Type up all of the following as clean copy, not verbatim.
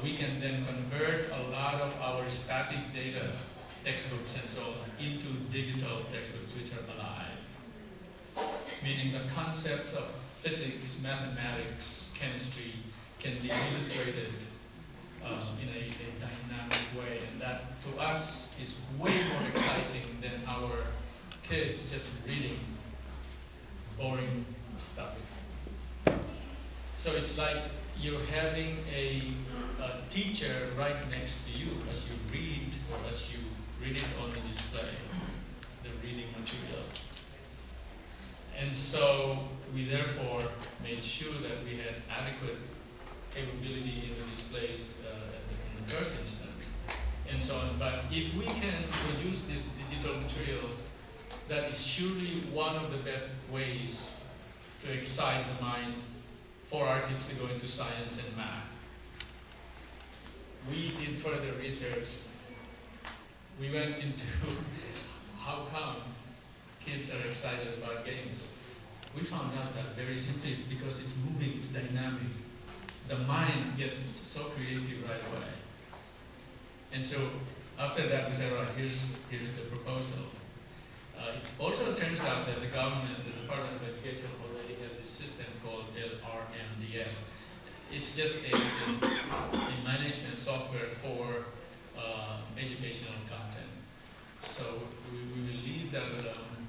we can then convert a lot of our static data, textbooks and so on, into digital textbooks which are alive. Meaning the concepts of physics, mathematics, chemistry can be illustrated in a dynamic way, and that to us is way more exciting than our kids just reading boring stuff. So it's like you're having a teacher right next to you as you read, or as you read it on the display, the reading material. And so we therefore made sure that we had adequate capability in the displays in the first instance, and so on. But if we can produce these digital materials, that is surely one of the best ways to excite the mind for our kids to go into science and math. We did further research. We went into how come kids are excited about games. We found out that very simply it's because it's moving, it's dynamic. The mind gets so creative right away. And so after that we said, all right, here's the proposal. It also turns out that the government, the Department of Education, already has this system called LRMDS. It's just a management software for educational content. So we will leave that alone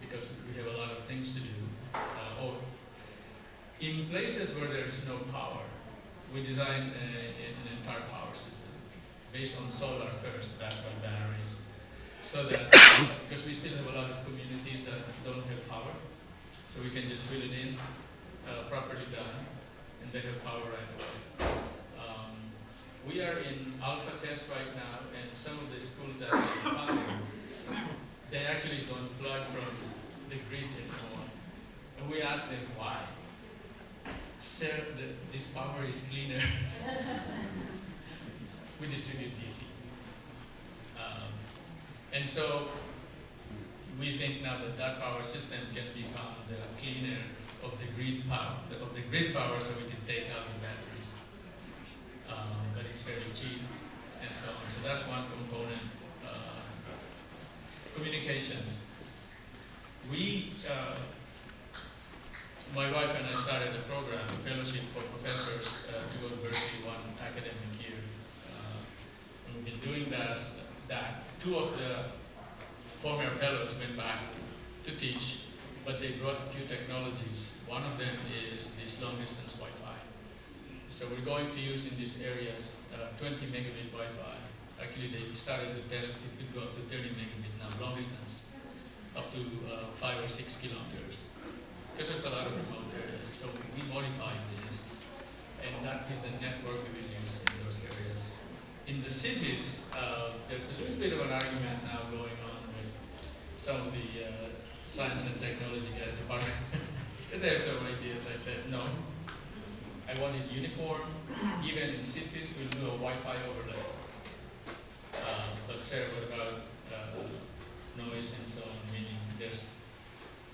because we have a lot of things to do. Or in places where there's no power, we designed an entire power system based on solar first, backed by batteries. So that, because we still have a lot of communities that don't have power, so we can just fill it in, properly done, and they have power right away. We are in alpha test right now, and some of the schools that we found, they actually don't plug from the grid anymore. And we asked them why. Sir, this power is cleaner. We distribute DC. And so we think now that that power system can become the cleaner of the grid power, so we can take out the batteries. But it's very cheap and so on. So that's one component. Communication. My wife and I started a program, a fellowship for professors to go to Berkeley one academic year. And we've been doing that. Two of the former fellows went back to teach, but they brought a few technologies. One of them is this long-distance Wi-Fi. So we're going to use in these areas 20 megabit Wi-Fi. Actually, they started to test, it could go up to 30 megabit now, long distance, up to 5 or 6 kilometers. Because there's a lot of remote areas. So we modified this, and that is the network we will use in those areas. In the cities, there's a little bit of an argument now going on with some of the science and technology guys. They have some ideas. I said, no, I want it uniform. Even in cities, we'll do a Wi-Fi overlay. But Sarah, what about noise and so on? Meaning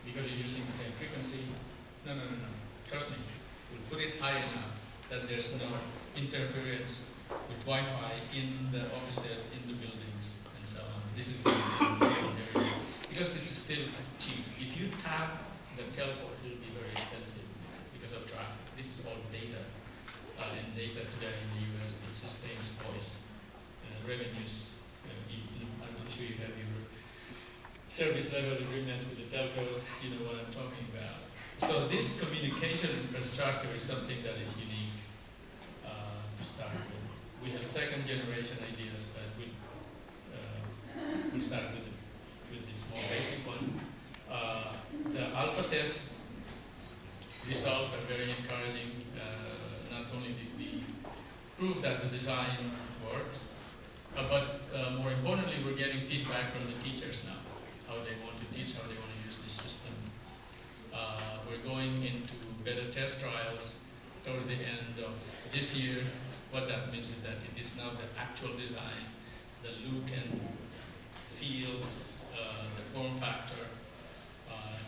because you're using the same frequency. No. Trust me, we'll put it high enough that there's no interference with Wi-Fi in the offices, in the buildings, and so on. This is because it's still cheap. If you tap the teleports, it will be very expensive because of traffic. This is all data, and data today in the US, it sustains voice. Revenues, I'm sure you have your service level agreements with the telcos, you know what I'm talking about. So this communication infrastructure is something that is unique to start with. We have second generation ideas, but we start with this more basic one. The alpha test results are very encouraging. Not only did we prove that the design works, but more importantly, we're getting feedback from the teachers now, how they want to teach, how they want to use this system. We're going into beta test trials towards the end of this year. What that means is that it is now the actual design, the look and feel, the form factor.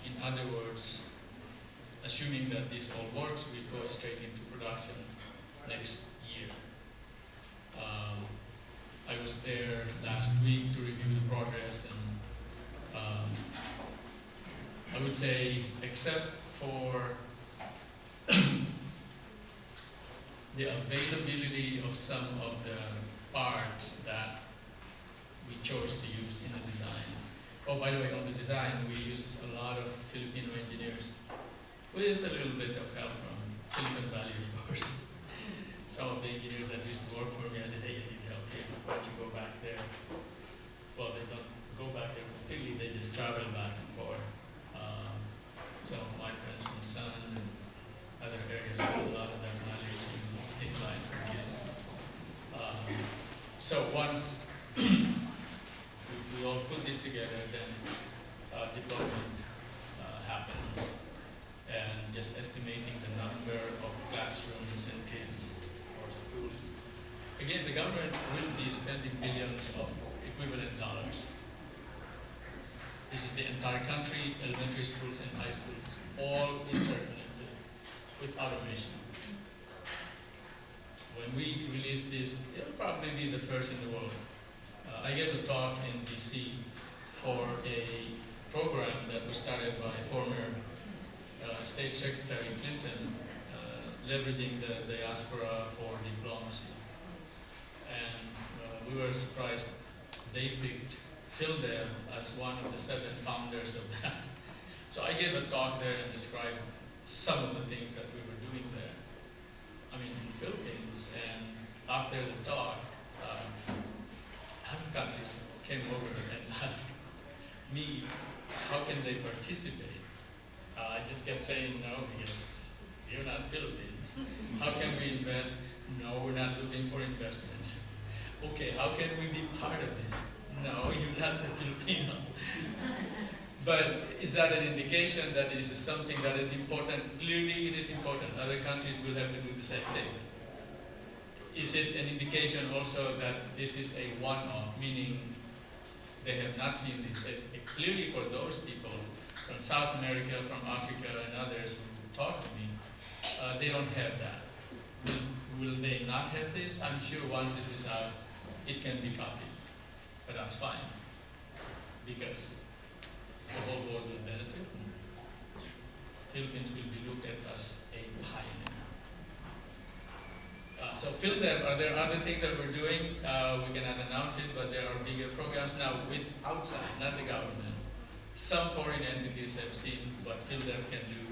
In other words, assuming that this all works, we go straight into production next year. was there last week to review the progress, and I would say, except for the availability of some of the parts that we chose to use in the design. Oh, by the way, on the design, we used a lot of Filipino engineers with a little bit of help from Silicon Valley, of course. Some of the engineers that used to work for me, I said, hey, I need help here, why don't you go back there? Well, they don't go back there completely, they just travel back and forth. Some of my friends from Sun and other areas, a lot of their knowledge in line for it. So once we all put this together, then deployment happens, and just estimating the number of classrooms and kids or schools. Again, the government will be spending billions of equivalent dollars. This is the entire country, elementary schools and high schools, all interconnected with automation. When we release this, it'll probably be the first in the world. I gave a talk in DC for a program that was started by former State Secretary Clinton, leveraging the diaspora for diplomacy. And we were surprised they picked PhilDev as one of the 7 founders of that. So I gave a talk there and described some of the things that we were doing there. I mean, in the Philippines, and after the talk, other countries came over and asked me, how can they participate? I just kept saying, no, because you're not Philippines. How can we invest? No, we're not looking for investments. Okay, how can we be part of this? No, you're not a Filipino. But is that an indication that it is something that is important? Clearly it is important. Other countries will have to do the same thing. Is it an indication also that this is a one-off, meaning they have not seen this? Clearly for those people from South America, from Africa, and others who talk to me, they don't have that. Will they not have this? I'm sure once this is out, it can be copied. But that's fine, because the whole world will benefit. Philippines will be looked at as a pioneer. So PhilDev, are there other things that we're doing? We cannot announce it, but there are bigger programs now with outside, not the government. Some foreign entities have seen what PhilDev can do.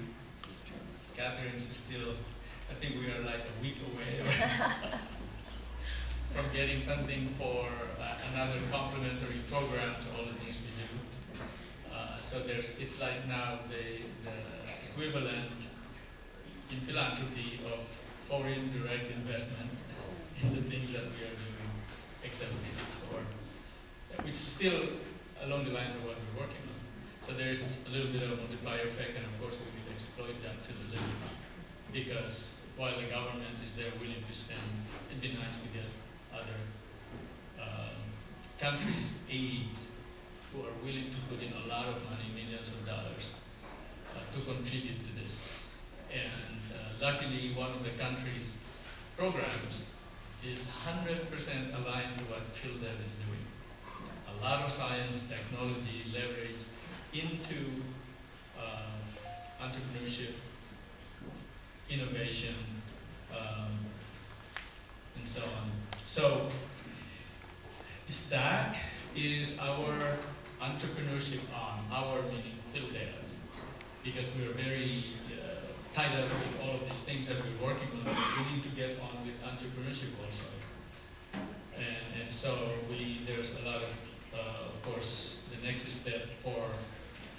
Catherine's still, I think we are like a week away from getting funding for another complementary program to all the things we do. So it's like now the equivalent in philanthropy of foreign direct investment in the things that we are doing, except this is for, which is still along the lines of what we're working on. So there's a little bit of a multiplier effect, and of course we will exploit that to the limit. Because while the government is there willing to spend, it'd be nice to get other countries' aides who are willing to put in a lot of money, millions of dollars, to contribute to this. And luckily, one of the country's programs is 100% aligned to what PhilDev is doing. A lot of science, technology, leverage into entrepreneurship, innovation, and so on. So, STACK is our entrepreneurship arm, our meaning PhilDev, because we are very tied up with all of these things that we're working on. We need to get on with entrepreneurship also. And so there's a lot of course, the next step for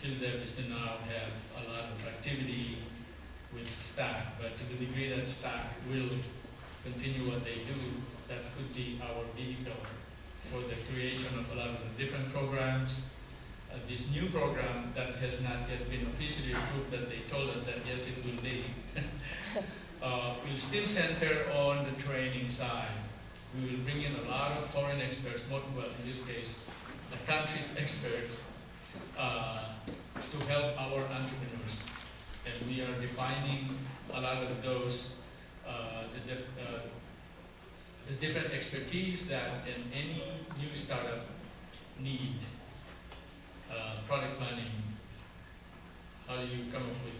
PhilDev is to now have a lot of activity with STACK, but to the degree that STACK will continue what they do, that could be our vehicle for the creation of a lot of the different programs. This new program that has not yet been officially approved, that they told us that yes, it will be, will still center on the training side. We will bring in a lot of foreign experts, well, in this case, the country's experts, to help our entrepreneurs. And we are defining a lot of those, the the different expertise that in any new startup need. Product planning, how do you come up with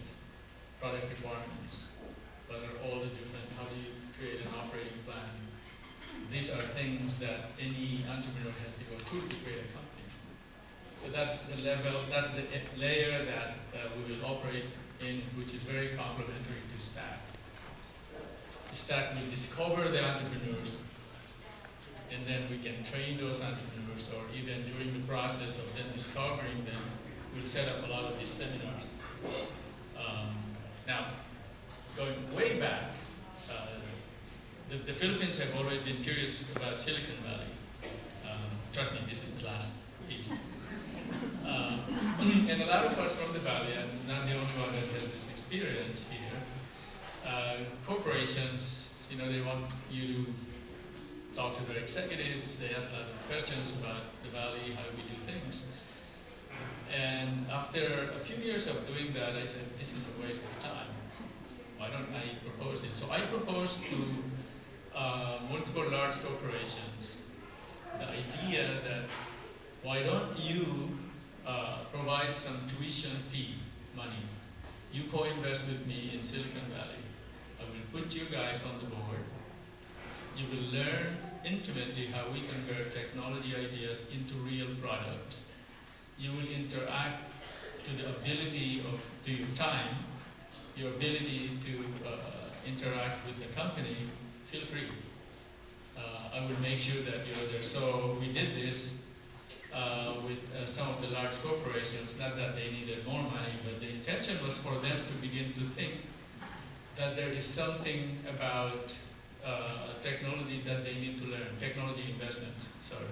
product requirements? What are all the different, how do you create an operating plan? These are things that any entrepreneur has to go through to create a company. So that's the level, that's the layer that we will operate in, which is very complementary to Stack. Stack will discover the entrepreneurs, and then we can train those entrepreneurs, or even during the process of them discovering them, we'll set up a lot of these seminars. Now, going way back, the Philippines have always been curious about Silicon Valley. Trust me, this is the last piece. And a lot of us from the Valley, I'm not the only one that has this experience here, corporations, you know, they want you to talk to their executives, they ask a lot of questions about the Valley, how we do things. And after a few years of doing that, I said, this is a waste of time. Why don't I propose this? So I proposed to multiple large corporations the idea that why don't you provide some tuition fee money? You co-invest with me in Silicon Valley. I will put you guys on the board. You will learn intimately how we convert technology ideas into real products. You will interact to the ability of, to your time, your ability to interact with the company. Feel free. I will make sure that you're there. So we did this with some of the large corporations, not that they needed more money, but the intention was for them to begin to think that there is something about technology that they need to learn, technology investments, sorry,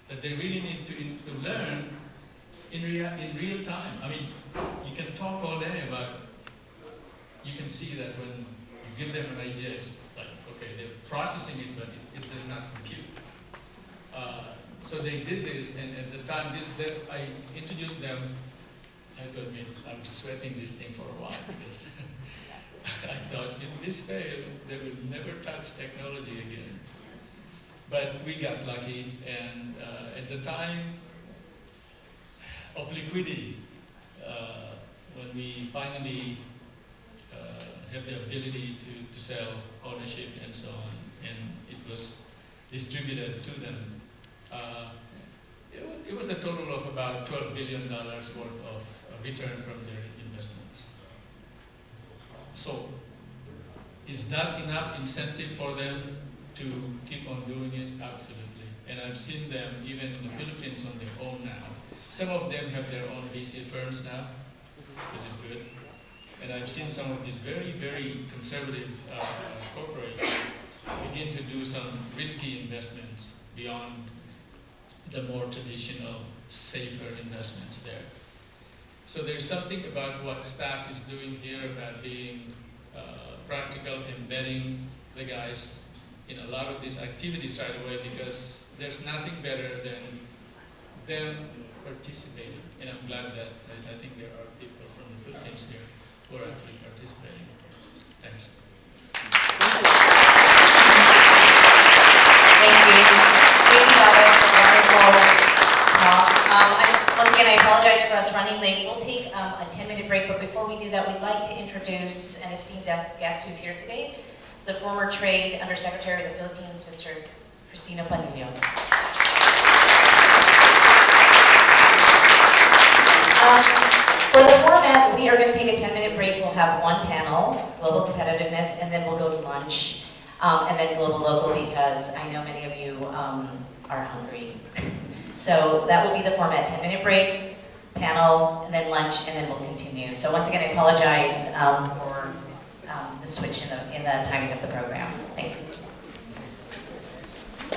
that they really need to learn in real time. I mean, you can talk all day about, you can see that when you give them an idea, it's like, okay, they're processing it, but it does not compute. So they did this, and at the time I introduced them, I have to admit, I was sweating this thing for a while because I thought, if this fails, they will never touch technology again. But we got lucky, and at the time of liquidity, when we finally have the ability to sell ownership and so on, and it was distributed to them, it was a total of about $12 billion worth of return from their investments. So, is that enough incentive for them to keep on doing it? Absolutely. And I've seen them even in the Philippines on their own now. Some of them have their own VC firms now, which is good. And I've seen some of these very, very conservative corporations begin to do some risky investments beyond the more traditional, safer investments there. So there's something about what Stack is doing here about being practical, embedding the guys in a lot of these activities right away, because there's nothing better than them participating. And I'm glad that I think there are people from the Philippines here who are actually participating. Thanks. Once again, I apologize for us running late. We'll take a 10-minute break, but before we do that, we'd like to introduce an esteemed guest who's here today, the former Trade Undersecretary of the Philippines, Mr. Cristina Panilio. For the format, we are going to take a 10-minute break. We'll have one panel, Global Competitiveness, and then we'll go to lunch, and then Global Local, because I know many of you are hungry. So that will be the format, 10-minute break, panel, and then lunch, and then we'll continue. So once again, I apologize for the switch in the timing of the program. Thank you.